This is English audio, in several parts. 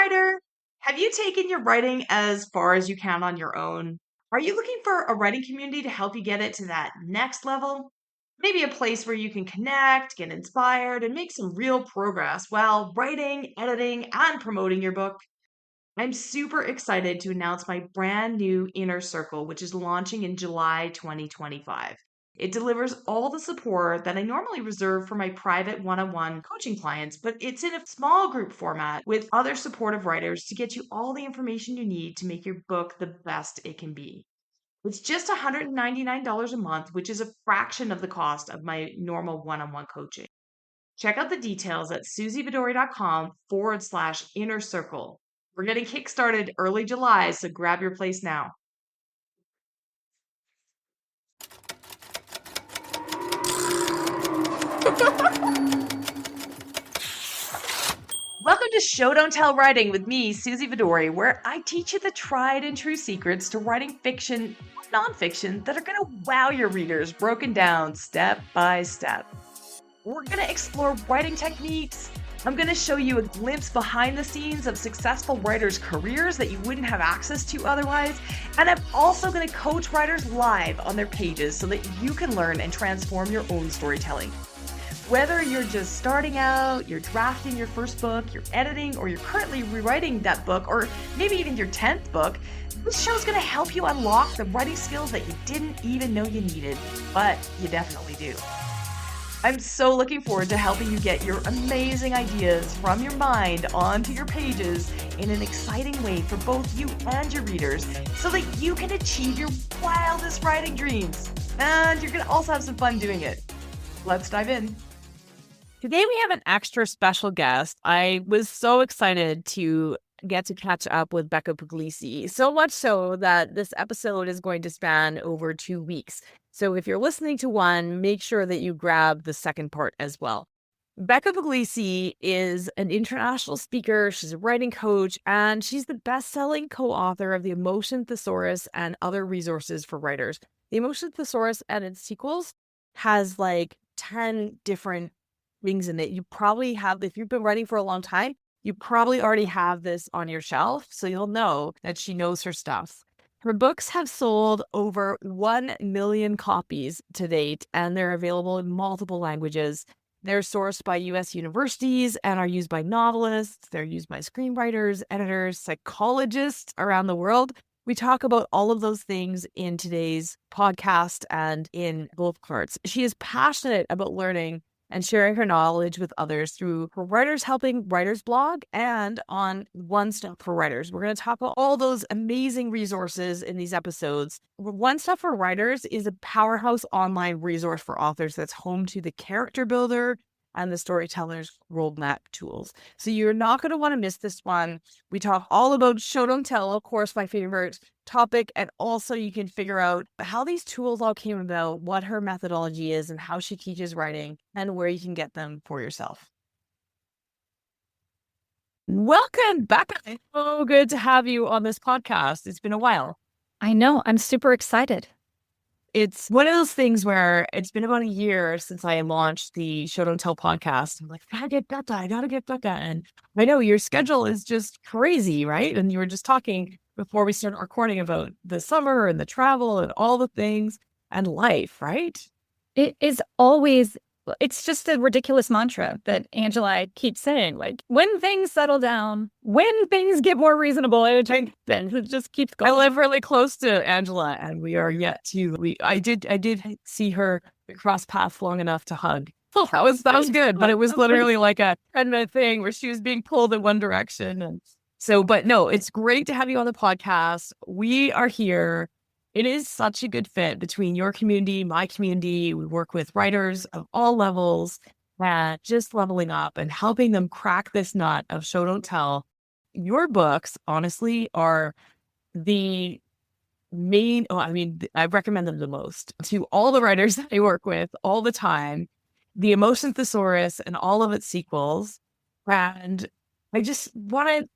writer! Have you taken your writing as far as you can on your own? Are you looking for a writing community to help you get it to that next level? Maybe a place where you can connect, get inspired, and make some real progress while writing, editing, and promoting your book. I'm super excited to announce my brand new Inner Circle, which is launching in July 2025. It delivers all the support that I normally reserve for my private one on one coaching clients, but it's in a small group format with other supportive writers to get you all the information you need to make your book the best it can be. It's just $199 a month, which is a fraction of the cost of my normal one on one coaching. Check out the details at susiebedori.com/inner circle. We're getting kickstarted early July, so grab your place now. Welcome to Show Don't Tell Writing with me, Susie Bedori, where I teach you the tried and true secrets to writing fiction, nonfiction that are going to wow your readers, broken down step by step. We're going to explore writing techniques. I'm going to show you a glimpse behind the scenes of successful writers' careers that you wouldn't have access to otherwise. And I'm also going to coach writers live on their pages so that you can learn and transform your own storytelling. Whether you're just starting out, you're drafting your first book, you're editing, or you're currently rewriting that book, or maybe even your 10th book, this show's going to help you unlock the writing skills that you didn't even know you needed, but you definitely do. I'm so looking forward to helping you get your amazing ideas from your mind onto your pages in an exciting way for both you and your readers so that you can achieve your wildest writing dreams. And you're going to also have some fun doing it. Let's dive in. Today we have an extra special guest. I was so excited to get to catch up with Becca Puglisi, so much so that this episode is going to span over 2 weeks. So if you're listening to one, make sure that you grab the second part as well. Becca Puglisi is an international speaker, she's a writing coach, and she's the best-selling co-author of the Emotion Thesaurus and other resources for writers. The Emotion Thesaurus and its sequels has like 10 different things in it. You probably have, if you've been writing for a long time, you probably already have this on your shelf, so you'll know that she knows her stuff. Her books have sold over 1 million copies to date, and they're available in multiple languages. They're sourced by U.S. universities and are used by novelists. They're used by screenwriters, editors, psychologists around the world. We talk about all of those things in today's podcast and in both parts. She is passionate about learning and sharing her knowledge with others through her Writers Helping Writers blog and on One Stop for Writers. We're going to talk about all those amazing resources in these episodes. One Stop for Writers is a powerhouse online resource for authors that's home to the character builder and the storyteller's roadmap tools. So you're not going to want to miss this one. We talk all about show don't tell, of course, my favorite topic, and also you can figure out how these tools all came about, what her methodology is, and how she teaches writing, and where you can get them for yourself. Welcome, Becca. It's so good to have you on this podcast. It's been a while. I know. I'm super excited. It's one of those things where it's been about a year since I launched the Show Don't Tell podcast. I'm like, I gotta get Becca. And I know your schedule is just crazy, right? And you were just talking before we started recording about the summer and the travel and all the things and life, right? It is always, it's just a ridiculous mantra that Angela keeps saying, like, when things settle down, when things get more reasonable, then it just keeps going. I live really close to Angela, and we are yet to. I did see her cross paths long enough to hug. That was good, but it was literally like a 10-minute thing where she was being pulled in one direction, and so. But no, it's great to have you on the podcast. We are here. It is such a good fit between your community, my community. We work with writers of all levels and just leveling up and helping them crack this nut of show don't tell. Your books, honestly, are the main, I recommend them the most to all the writers that I work with all the time. The Emotion Thesaurus and all of its sequels. And I just wanted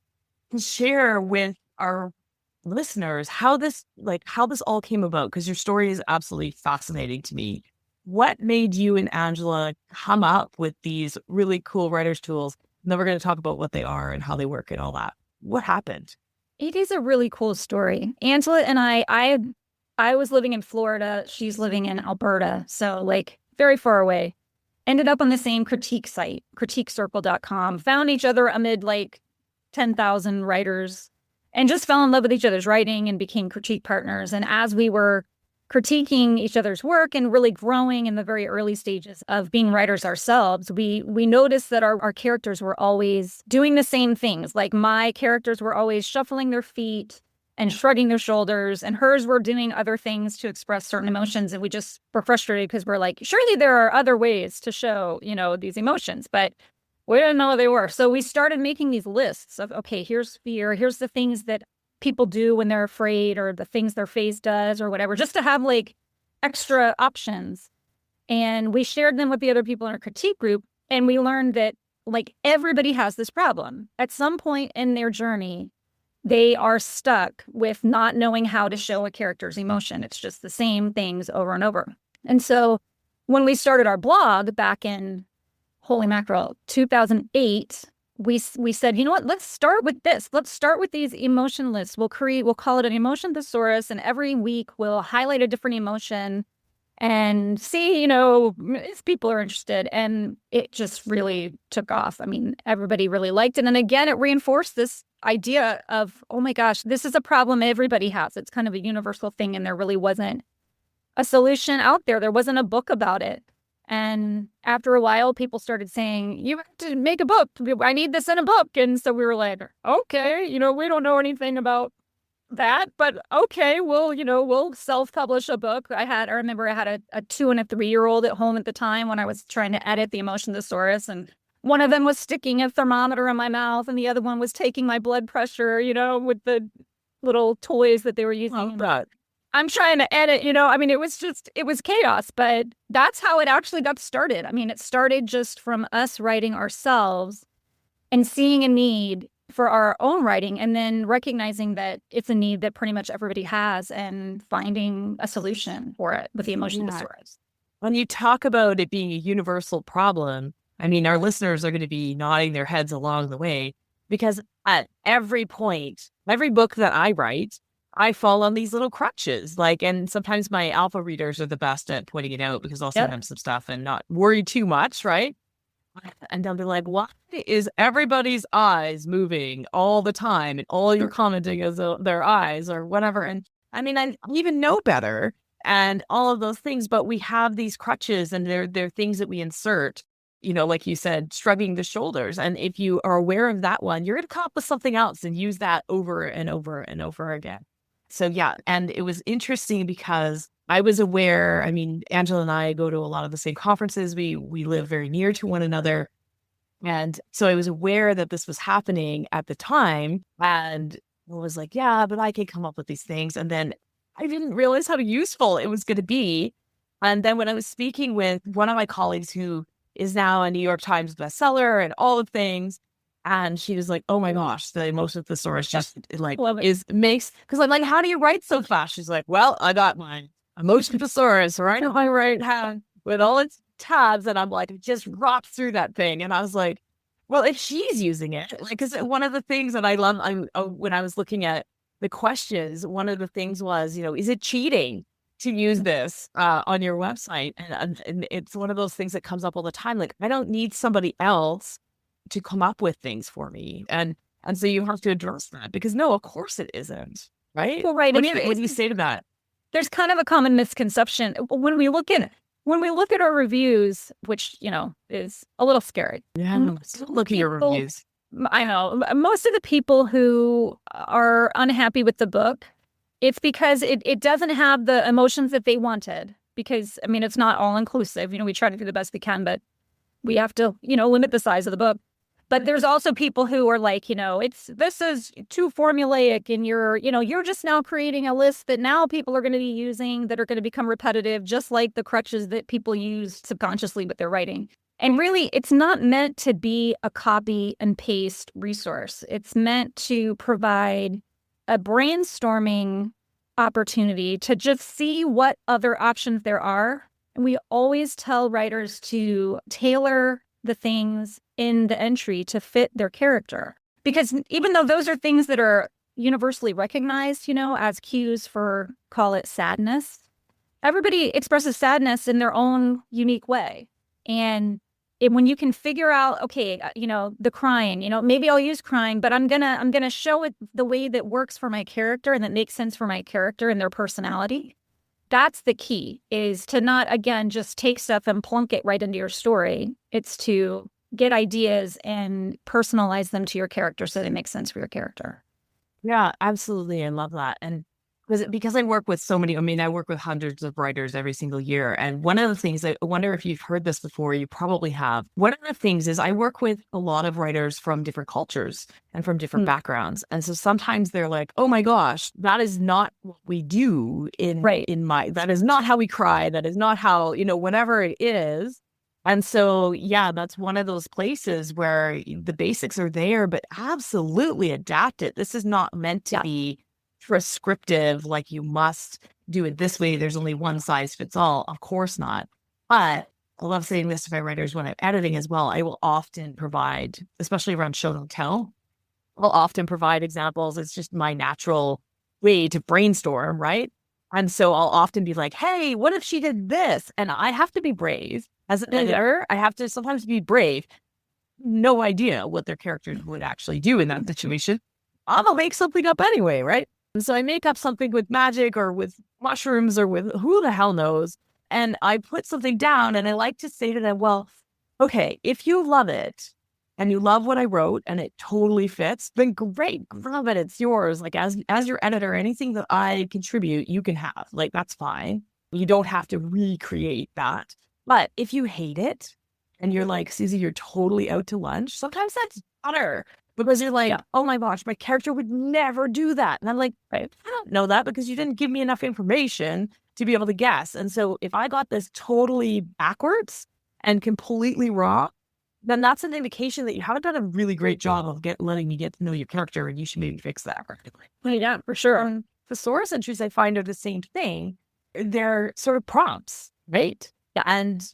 to share with our listeners how this all came about, because your story is absolutely fascinating to me. What made you and Angela come up with these really cool writers tools? And then we're going to talk about what they are and how they work and all that. What happened? It is a really cool story. Angela and I was living in Florida. She's living in Alberta. So like very far away. Ended up on the same critique site, critiquecircle.com, found each other amid like 10,000 writers and just fell in love with each other's writing and became critique partners. And as we were critiquing each other's work and really growing in the very early stages of being writers ourselves, we noticed that our characters were always doing the same things. Like my characters were always shuffling their feet and shrugging their shoulders, and hers were doing other things to express certain emotions. And we just were frustrated because we're like, surely there are other ways to show, these emotions, but we didn't know what they were. So we started making these lists of, okay, here's fear, here's the things that people do when they're afraid, or the things their face does, or whatever, just to have like extra options. And we shared them with the other people in our critique group. And we learned that like everybody has this problem. At some point in their journey, they are stuck with not knowing how to show a character's emotion. It's just the same things over and over. And so when we started our blog back in, holy mackerel, 2008, we said, you know what, let's start with this. Let's start with these emotion lists. We'll call it an emotion thesaurus. And every week we'll highlight a different emotion and see, if people are interested. And it just really took off. I mean, everybody really liked it. And again, it reinforced this idea of, oh my gosh, this is a problem everybody has. It's kind of a universal thing. And there really wasn't a solution out there. There wasn't a book about it. And after a while, people started saying, you have to make a book. I need this in a book. And so we were like, okay, we don't know anything about that, but okay, we'll self-publish a book. I remember I had a 2 and a 3-year-old at home at the time when I was trying to edit the Emotion Thesaurus, and one of them was sticking a thermometer in my mouth and the other one was taking my blood pressure, with the little toys that they were using. Oh, God. I'm trying to edit, it was chaos, but that's how it actually got started. I mean, it started just from us writing ourselves and seeing a need for our own writing, and then recognizing that it's a need that pretty much everybody has and finding a solution for it with the Emotion Thesaurus. When you talk about it being a universal problem, I mean, our listeners are going to be nodding their heads along the way, because at every point, every book that I write, I fall on these little crutches. And sometimes my alpha readers are the best at pointing it out, because I'll send them some stuff and not worry too much, right? And they'll be like, why is everybody's eyes moving all the time? And all you're commenting is their eyes or whatever. And I mean, I even know better and all of those things, but we have these crutches, and they're things that we insert, like you said, shrugging the shoulders. And if you are aware of that one, you're going to come up with something else and use that over and over and over again. So yeah, and it was interesting because I was aware, I mean, Angela and I go to a lot of the same conferences. We live very near to one another. And so I was aware that this was happening at the time, and I was like, yeah, but I can come up with these things. And then I didn't realize how useful it was going to be. And then when I was speaking with one of my colleagues who is now a New York Times bestseller and all the things, and she was like, oh my gosh, the Emotion Thesaurus just because I'm like, how do you write so fast? She's like, well, I got my Emotion Thesaurus right in my right hand with all its tabs. And I'm like, just drops through that thing. And I was like, well, if she's using it, because one of the things that I love, when I was looking at the questions, one of the things was, is it cheating to use this on your website? And it's one of those things that comes up all the time. Like, I don't need somebody else to come up with things for me. And so you have to address that, because no, of course it isn't. Right? Well, right. What do you say to that? There's kind of a common misconception when we look at our reviews, which, is a little scary. Yeah, look at your reviews. I know. Most of the people who are unhappy with the book, it's because it doesn't have the emotions that they wanted. Because, I mean, it's not all inclusive. We try to do the best we can, but we have to, limit the size of the book. But there's also people who are like, this is too formulaic, and you're just now creating a list that now people are going to be using that are going to become repetitive, just like the crutches that people use subconsciously with their writing. And really, it's not meant to be a copy and paste resource. It's meant to provide a brainstorming opportunity to just see what other options there are. And we always tell writers to tailor the things in the entry to fit their character. Because even though those are things that are universally recognized, as cues for, call it sadness, everybody expresses sadness in their own unique way. And when you can figure out, okay, the crying, maybe I'll use crying, but I'm gonna show it the way that works for my character and that makes sense for my character and their personality. That's the key, is to not, again, just take stuff and plunk it right into your story. It's to get ideas and personalize them to your character so they make sense for your character. Yeah, absolutely. I love that. And because I work with so many, I work with hundreds of writers every single year. And one of the things, I wonder if you've heard this before, you probably have. One of the things is I work with a lot of writers from different cultures and from different backgrounds. And so sometimes they're like, oh my gosh, that is not what we do that is not how we cry. That is not how, whatever it is. And so, yeah, that's one of those places where the basics are there, but absolutely adapt it. This is not meant to be prescriptive, like you must do it this way. There's only one size fits all. Of course not. But I love saying this to my writers when I'm editing as well. I will often provide, especially around show don't tell, I'll often provide examples. It's just my natural way to brainstorm, right? And so I'll often be like, hey, what if she did this? And I have to be brave. As an editor, I have to sometimes be brave. No idea what their characters would actually do in that situation. I'll make something up anyway, right? And so I make up something with magic or with mushrooms or with who the hell knows. And I put something down and I like to say to them, well, okay, if you love it and you love what I wrote and it totally fits, then great, love it, it's yours. Like as your editor, anything that I contribute, you can have. Like, that's fine. You don't have to recreate that. But if you hate it and you're like, Susie, you're totally out to lunch, sometimes that's better because you're like, oh my gosh, my character would never do that. And I'm like, I don't know that because you didn't give me enough information to be able to guess. And so if I got this totally backwards and completely wrong, then that's an indication that you haven't done a really great job of letting me get to know your character, and you should maybe fix that. Well, yeah, for sure. Thesaurus entries I find are the same thing. They're sort of prompts, right? And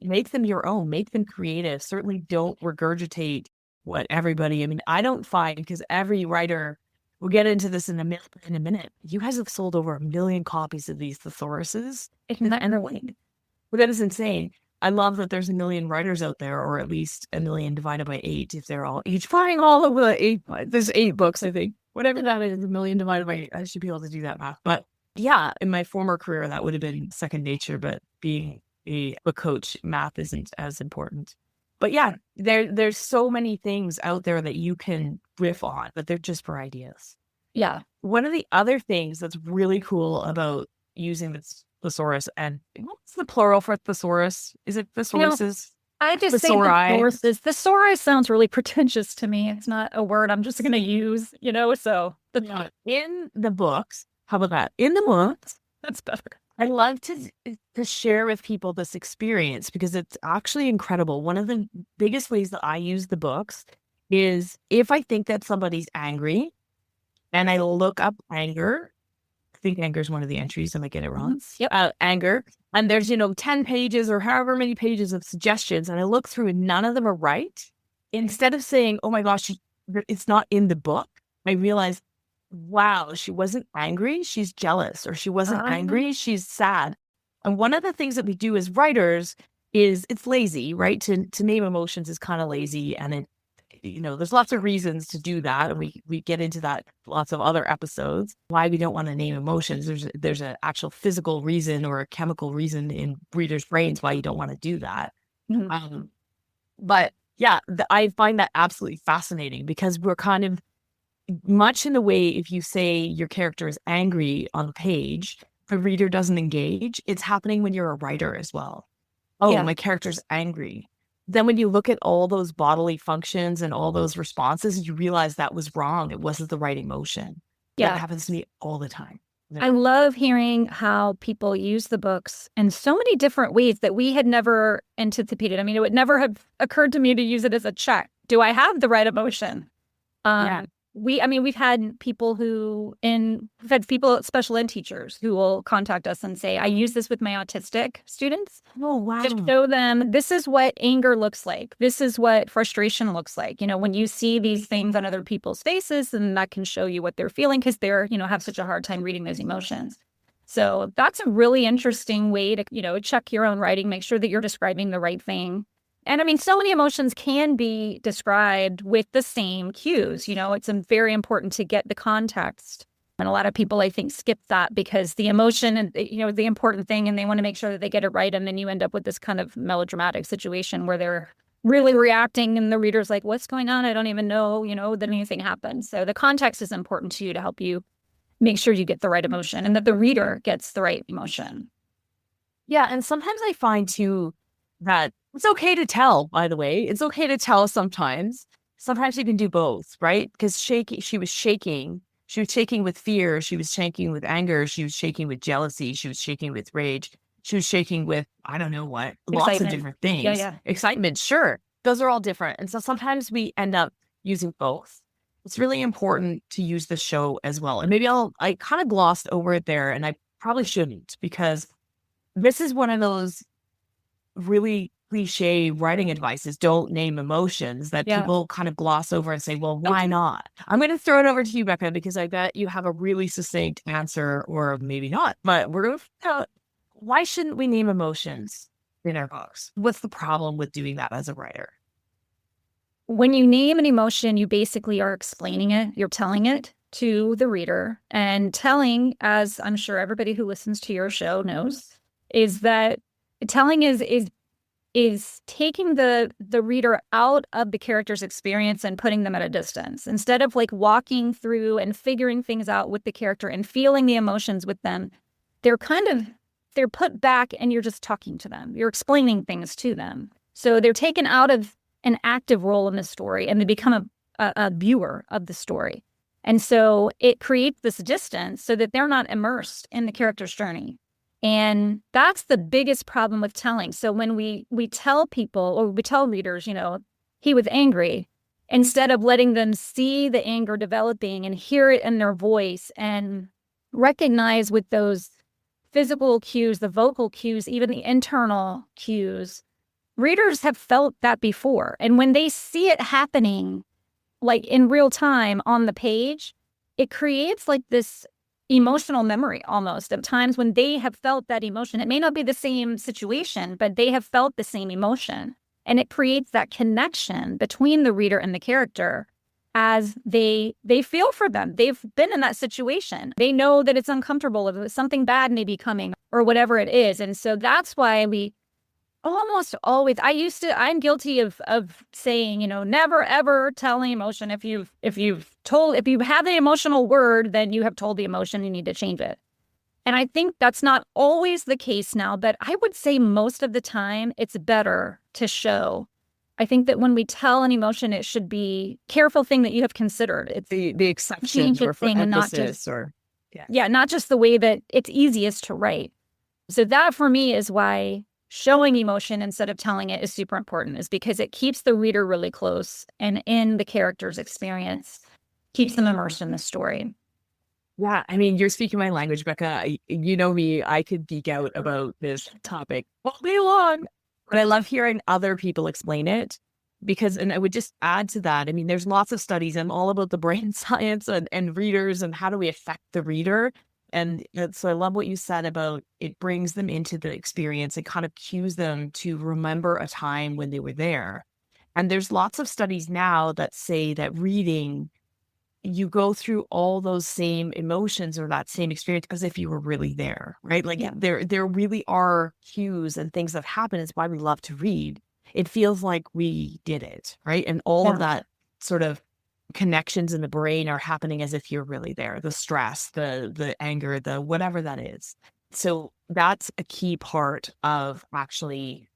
make them your own, make them creative. Certainly don't regurgitate what everybody, I don't find, because every writer, we'll get into this in a minute. You guys have sold over 1 million copies of these thesauruses. And they're winning. Well, that is insane. I love that there's 1 million writers out there, or at least 1 million divided by 8, if they're all each buying all of the 8. There's 8 books, I think. Whatever that is, 1 million divided by 8. I should be able to do that math. But yeah, in my former career, that would have been second nature, but being a book coach, math isn't as important. But yeah, there's so many things out there that you can riff on, but they're just for ideas. Yeah. One of the other things that's really cool about using this thesaurus, and what's the plural for thesaurus? Is it thesauruses? I just Thesauri. say thesauruses. Thesaurus sounds really pretentious to me. It's not a word I'm just going to use, so. In the books, how about that? In the books, that's better. I love to share with people this experience because it's actually incredible. One of the biggest ways that I use the books is if I think that somebody's angry and I look up anger. I think anger is one of the entries. I might get it wrong. Yep. Anger. And there's, 10 pages or however many pages of suggestions. And I look through and none of them are right. Instead of saying, oh my gosh, it's not in the book, I realize, wow, she wasn't angry, she's jealous, or she wasn't angry, she's sad. And one of the things that we do as writers is it's lazy, right? To name emotions is kind of lazy. And there's lots of reasons to do that. And we get into that lots of other episodes, why we don't want to name emotions. There's an actual physical reason or a chemical reason in readers' brains why you don't want to do that. Mm-hmm. But yeah, I find that absolutely fascinating because we're kind of much in the way, if you say your character is angry on the page, the reader doesn't engage. It's happening when you're a writer as well. Oh, my character's angry. Then when you look at all those bodily functions and all those responses, you realize that was wrong. It wasn't the right emotion. Yeah. That happens to me all the time. I love hearing how people use the books in so many different ways that we had never anticipated. It would never have occurred to me to use it as a check. Do I have the right emotion? we've had people, special ed teachers who will contact us and say, I use this with my autistic students Oh, wow. to show them this is what anger looks like. This is what frustration looks like. When you see these things on other people's faces, then that can show you what they're feeling because they're, have such a hard time reading those emotions. So that's a really interesting way to, check your own writing, make sure that you're describing the right thing. And I mean, so many emotions can be described with the same cues. It's very important to get the context. And a lot of people, I think, skip that because the emotion and, the important thing, and they want to make sure that they get it right. And then you end up with this kind of melodramatic situation where they're really reacting and the reader's like, what's going on? I don't even know, that anything happened. So the context is important to you to help you make sure you get the right emotion and that the reader gets the right emotion. Yeah. And sometimes I find too that it's okay to tell, by the way. It's okay to tell sometimes. Sometimes you can do both, right? Because she was shaking. She was shaking with fear. She was shaking with anger. She was shaking with jealousy. She was shaking with rage. She was shaking with, I don't know what, lots of different things. Yeah. Excitement, sure. Those are all different. And so sometimes we end up using both. It's really important to use the show as well. And maybe I kind of glossed over it there, and I probably shouldn't, because this is one of those really cliche writing advices, don't name emotions, that people kind of gloss over and say, well, why not? I'm going to throw it over to you, Becca, because I bet you have a really succinct answer, or maybe not, but we're going to find out, why shouldn't we name emotions in our books? What's the problem with doing that as a writer? When you name an emotion, you basically are explaining it. You're telling it to the reader. And telling, as I'm sure everybody who listens to your show knows, is that telling is taking the reader out of the character's experience and putting them at a distance. Instead of like walking through and figuring things out with the character and feeling the emotions with them, they're put back and you're just talking to them. You're explaining things to them. So they're taken out of an active role in the story and they become a viewer of the story. And so it creates this distance so that they're not immersed in the character's journey. And that's the biggest problem with telling. So when we tell people, or we tell readers, he was angry, instead of letting them see the anger developing and hear it in their voice and recognize with those physical cues, the vocal cues, even the internal cues, readers have felt that before. And when they see it happening, like in real time on the page, it creates like this emotional memory almost of times when they have felt that emotion. It may not be the same situation, but they have felt the same emotion. And it creates that connection between the reader and the character as they feel for them. They've been in that situation. They know that it's uncomfortable, if something bad may be coming or whatever it is. And so that's why we almost always, I'm guilty of saying, never ever tell an emotion. If you have the emotional word, then you have told the emotion, you need to change it. And I think that's not always the case now, but I would say most of the time it's better to show. I think that when we tell an emotion, it should be a careful thing that you have considered. It's the exception or for thing, emphasis, not just the way that it's easiest to write. So that for me is why showing emotion instead of telling it is super important, is because it keeps the reader really close and in the character's experience, keeps them immersed in the story. Yeah, I mean, you're speaking my language, Becca. You know me, I could geek out about this topic all day long, but I love hearing other people explain it and I would just add to that. I mean, there's lots of studies and all about the brain science and readers and how do we affect the reader. And so I love what you said about it brings them into the experience and kind of cues them to remember a time when they were there. And there's lots of studies now that say that reading, you go through all those same emotions or that same experience as if you were really there, right? Like there really are cues and things that happen. It's why we love to read. It feels like we did it, right? And all of that sort of connections in the brain are happening as if you're really there. The stress, the anger, the whatever that is. So that's a key part of actually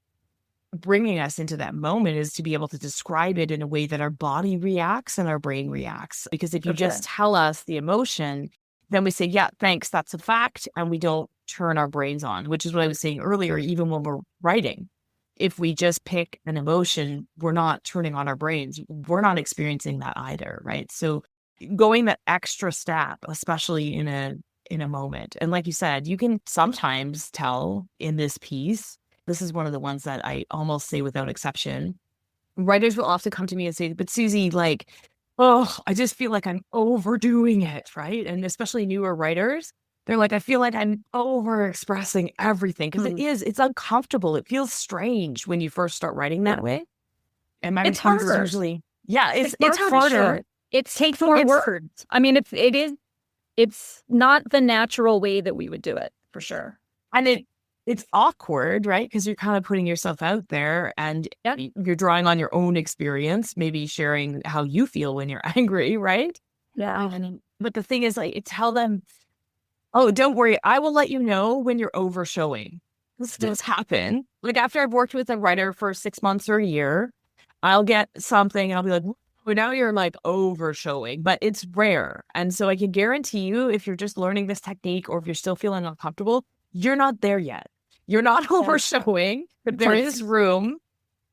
bringing us into that moment, is to be able to describe it in a way that our body reacts and our brain reacts. Because if you just tell us the emotion, then we say, yeah, thanks, that's a fact. And we don't turn our brains on, which is what I was saying earlier, even when we're writing. If we just pick an emotion, we're not turning on our brains. We're not experiencing that either, right? So going that extra step, especially in a moment. And like you said, you can sometimes tell in this piece, this is one of the ones that I almost say without exception. Writers will often come to me and say, but Susie, like, oh, I just feel like I'm overdoing it, right? And especially newer writers, they're like, I feel like I'm over expressing everything because it's uncomfortable. It feels strange when you first start writing that way. And my It's response is harder. usually, yeah, it's harder. harder. It takes more words. I mean, it's not the natural way that we would do it, for sure. And it's awkward, right? Because you're kind of putting yourself out there and you're drawing on your own experience, maybe sharing how you feel when you're angry, right? Yeah. But the thing is, like, tell them, oh, don't worry, I will let you know when you're overshowing. This does happen. Like, after I've worked with a writer for 6 months or a year, I'll get something and I'll be like, well, now you're like overshowing, but it's rare. And so I can guarantee you, if you're just learning this technique or if you're still feeling uncomfortable, you're not there yet. You're not overshowing. There is room.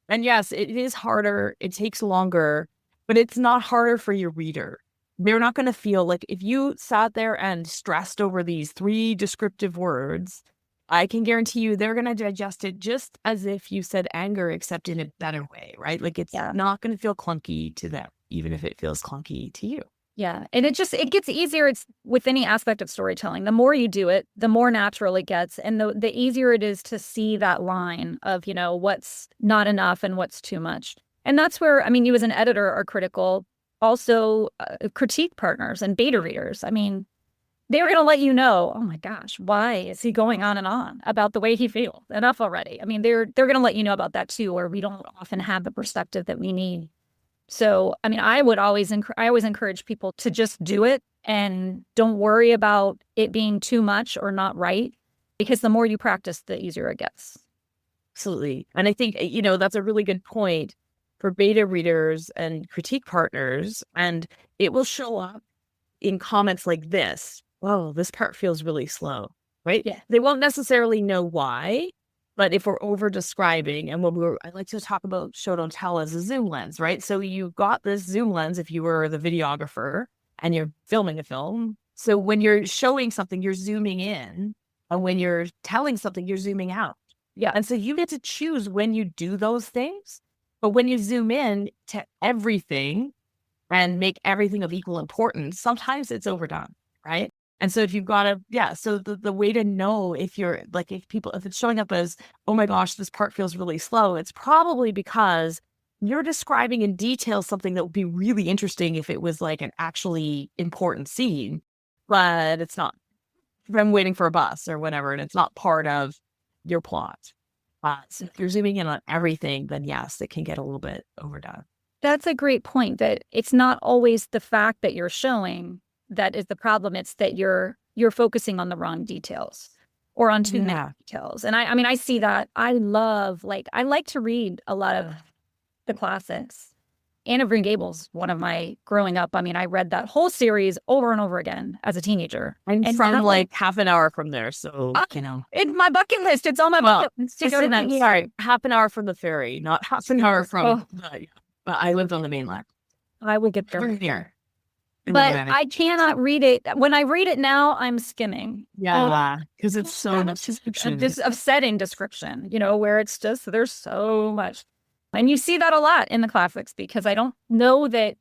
And yes, it is harder. It takes longer, but it's not harder for your reader. They're not going to feel like if you sat there and stressed over these 3 descriptive words, I can guarantee you they're going to digest it just as if you said anger, except in a better way, right? Like it's not going to feel clunky to them, even if it feels clunky to you. Yeah. And it gets easier. It's with any aspect of storytelling. The more you do it, the more natural it gets. And the easier it is to see that line of, what's not enough and what's too much. And that's where, I mean, you as an editor are critical. Also, critique partners and beta readers. I mean, they're going to let you know, oh my gosh, why is he going on and on about the way he feels? Enough already. I mean, they're going to let you know about that too, or we don't often have the perspective that we need. So, I mean, I always encourage people to just do it and don't worry about it being too much or not right, because the more you practice, the easier it gets. Absolutely. And I think, that's a really good point for beta readers and critique partners. And it will show up in comments like this. Oh, this part feels really slow, right? Yeah. They won't necessarily know why, but if we're over describing, and I like to talk about show don't tell as a zoom lens, right? So you've got this zoom lens if you were the videographer and you're filming a film. So when you're showing something, you're zooming in, and when you're telling something, you're zooming out. Yeah. And so you get to choose when you do those things. But when you zoom in to everything and make everything of equal importance, sometimes it's overdone, right? And so if you've got so the way to know if you're like, if it's showing up as, oh my gosh, this part feels really slow, it's probably because you're describing in detail something that would be really interesting if it was like an actually important scene, but it's not. I'm waiting for a bus or whatever, and it's not part of your plot. So if you're zooming in on everything, then yes, it can get a little bit overdone. That's a great point, that it's not always the fact that you're showing that is the problem. It's that you're focusing on the wrong details or on too many details. And I mean, I see that. I like to read a lot of the classics. Anne of Green Gables, one of my growing up. I mean, I read that whole series over and over again as a teenager. And from like half an hour from there. So, it's my bucket list. It's on my bucket list to go to that. Sorry, half an hour from the ferry, not half an hour from but I lived on the mainland. I would get there. Here. But I cannot read it. When I read it now, I'm skimming. Yeah, because it's so much description. This upsetting description, where it's just, there's so much. And you see that a lot in the classics, because I don't know that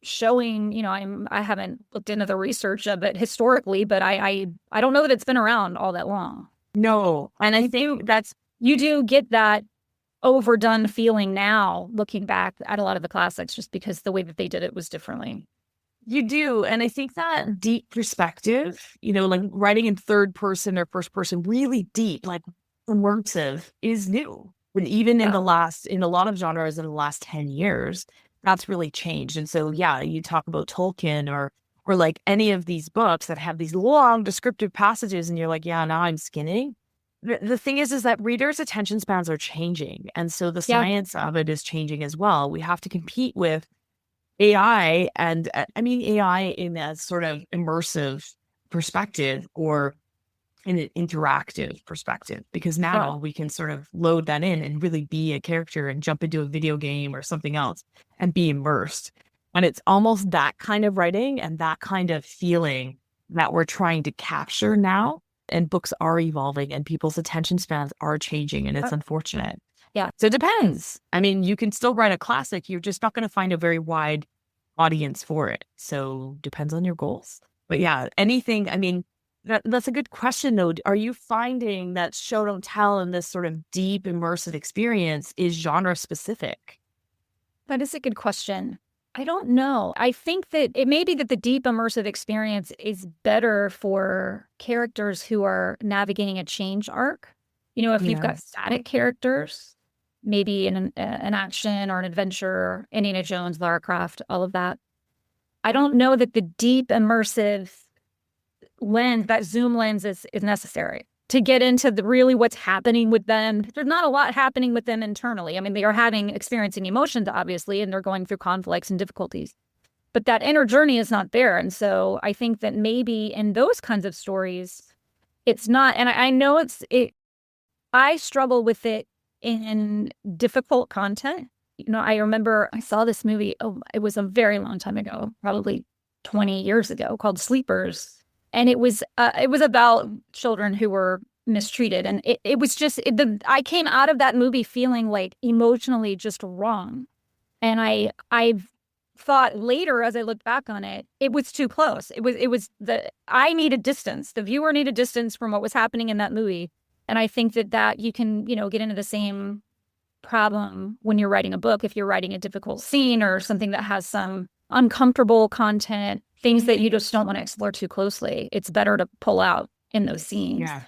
showing, I haven't looked into the research of it historically, but I don't know that it's been around all that long. No. And I think you do get that overdone feeling now, looking back at a lot of the classics, just because the way that they did it was differently. You do. And I think that deep perspective, like writing in third person or first person, really deep, like immersive, is new. And even in a lot of genres in the last 10 years, that's really changed. And so, you talk about Tolkien or like any of these books that have these long descriptive passages, and you're like, now I'm skinning. The thing is that readers' attention spans are changing. And so the science of it is changing as well. We have to compete with AI, and AI in a sort of immersive perspective or in an interactive perspective, because now we can sort of load that in and really be a character and jump into a video game or something else and be immersed. And it's almost that kind of writing and that kind of feeling that we're trying to capture now. And books are evolving and people's attention spans are changing, and it's unfortunate. Yeah. So it depends. I mean, you can still write a classic. You're just not going to find a very wide audience for it. So depends on your goals. But yeah, anything, I mean, that's a good question though. Are you finding that show don't tell and this sort of deep immersive experience is genre specific? That is a good question. I don't know. I think that it may be that the deep immersive experience is better for characters who are navigating a change arc. You know, if you've got static characters, maybe in an action or an adventure, Indiana Jones, Lara Croft, all of that. I don't know that the deep immersive lens, that zoom lens is necessary to get into really what's happening with them. There's not a lot happening with them internally. I mean, they are experiencing emotions, obviously, and they're going through conflicts and difficulties. But that inner journey is not there. And so I think that maybe in those kinds of stories, it's not. And I know I struggle with it in difficult content. You know, I remember I saw this movie, it was a very long time ago, probably 20 years ago, called Sleepers. And it was about children who were mistreated. And it was just, I came out of that movie feeling like emotionally just wrong. And I thought later, as I looked back on it, it was too close. I needed distance. The viewer needed distance from what was happening in that movie. And I think that you can, get into the same problem when you're writing a book. If you're writing a difficult scene or something that has some uncomfortable content, things that you just don't want to explore too closely, it's better to pull out in those scenes. Yeah.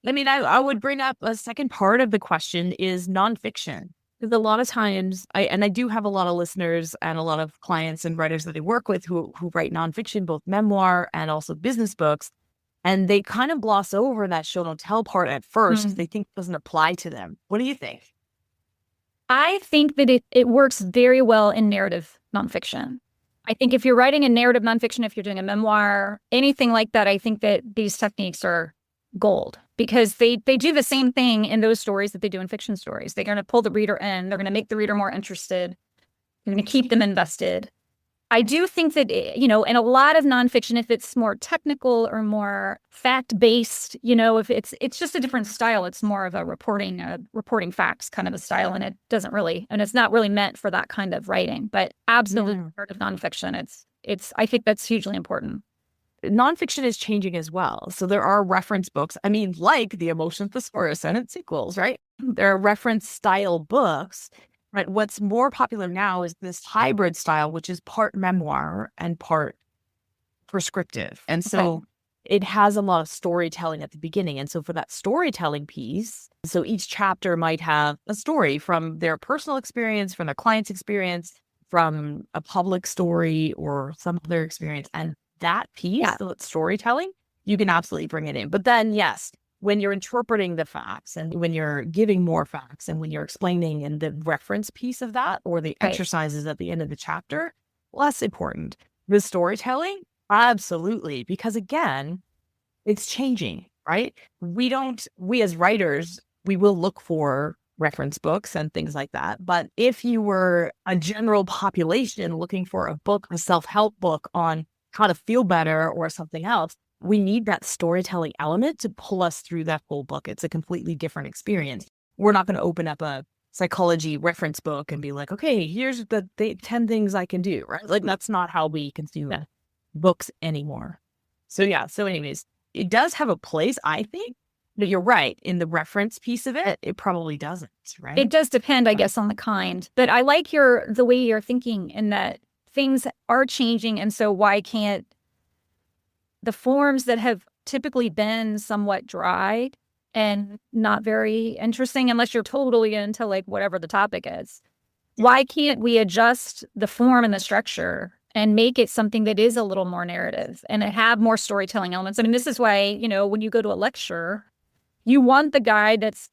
I mean, I would bring up a second part of the question is nonfiction. Because a lot of times, I do have a lot of listeners and a lot of clients and writers that I work with who write nonfiction, both memoir and also business books. And they kind of gloss over that show don't tell part at first because they think it doesn't apply to them. What do you think? I think that it works very well in narrative nonfiction. I think if you're writing a narrative nonfiction, if you're doing a memoir, anything like that, I think that these techniques are gold because they do the same thing in those stories that they do in fiction stories. They're going to pull the reader in. They're going to make the reader more interested. They're going to keep them invested. I do think that, in a lot of nonfiction, if it's more technical or more fact-based, if it's just a different style, it's more of a reporting facts kind of a style, and it's not really meant for that kind of writing. But absolutely part of nonfiction, I think that's hugely important. Nonfiction is changing as well. So there are reference books. I mean, like The Emotion Thesaurus and its sequels, right? There are reference style books. Right. What's more popular now is this hybrid style, which is part memoir and part prescriptive. And so it has a lot of storytelling at the beginning. And so for that storytelling piece, so each chapter might have a story from their personal experience, from their client's experience, from a public story or some other experience. And that piece, so it's storytelling, you can absolutely bring it in. But then, yes, when you're interpreting the facts and when you're giving more facts and when you're explaining in the reference piece of that or the exercises at the end of the chapter, less important. The storytelling, absolutely. Because again, it's changing, right? We as writers, we will look for reference books and things like that. But if you were a general population looking for a book, a self-help book on how to feel better or something else, we need that storytelling element to pull us through that whole book. It's a completely different experience. We're not going to open up a psychology reference book and be like, okay, here's the 10 things I can do, right? Like that's not how we consume books anymore. So anyways, it does have a place, I think. But you're right. In the reference piece of it, it probably doesn't, right? It does depend, I guess, on the kind. But I like the way you're thinking in that things are changing. And so why can't the forms that have typically been somewhat dry and not very interesting, unless you're totally into like whatever the topic is, why can't we adjust the form and the structure and make it something that is a little more narrative and have more storytelling elements? I mean, this is why, when you go to a lecture, you want the guy that's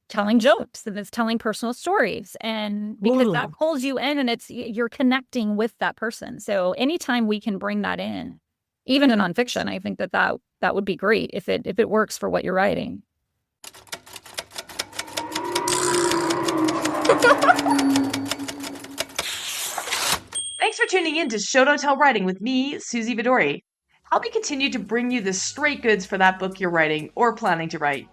telling jokes and that's telling personal stories, and because that pulls you in and you're connecting with that person. So anytime we can bring that in, even in nonfiction, I think that would be great if it works for what you're writing. Thanks for for tuning in to Show Don't Tell Writing with me, Susie Vidori. Help me continue to bring you the straight goods for that book you're writing or planning to write.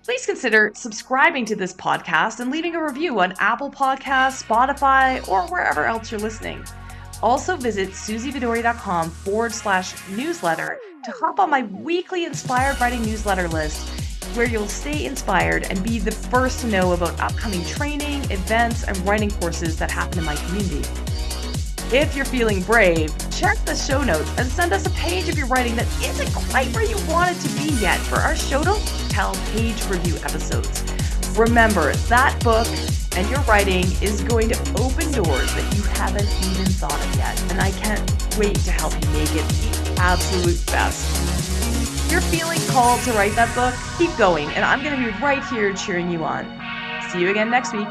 Please consider subscribing to this podcast and leaving a review on Apple Podcasts, Spotify, or wherever else you're listening. Also visit susievidori.com/newsletter to hop on my weekly Inspired Writing newsletter list, where you'll stay inspired and be the first to know about upcoming training, events, and writing courses that happen in my community. If you're feeling brave, check the show notes and send us a page of your writing that isn't quite where you want it to be yet for our Show Don't Tell page review episodes. Remember, that book and your writing is going to open doors that you haven't even thought of yet, and I can't wait to help you make it the absolute best. If you're feeling called to write that book, keep going, and I'm going to be right here cheering you on. See you again next week.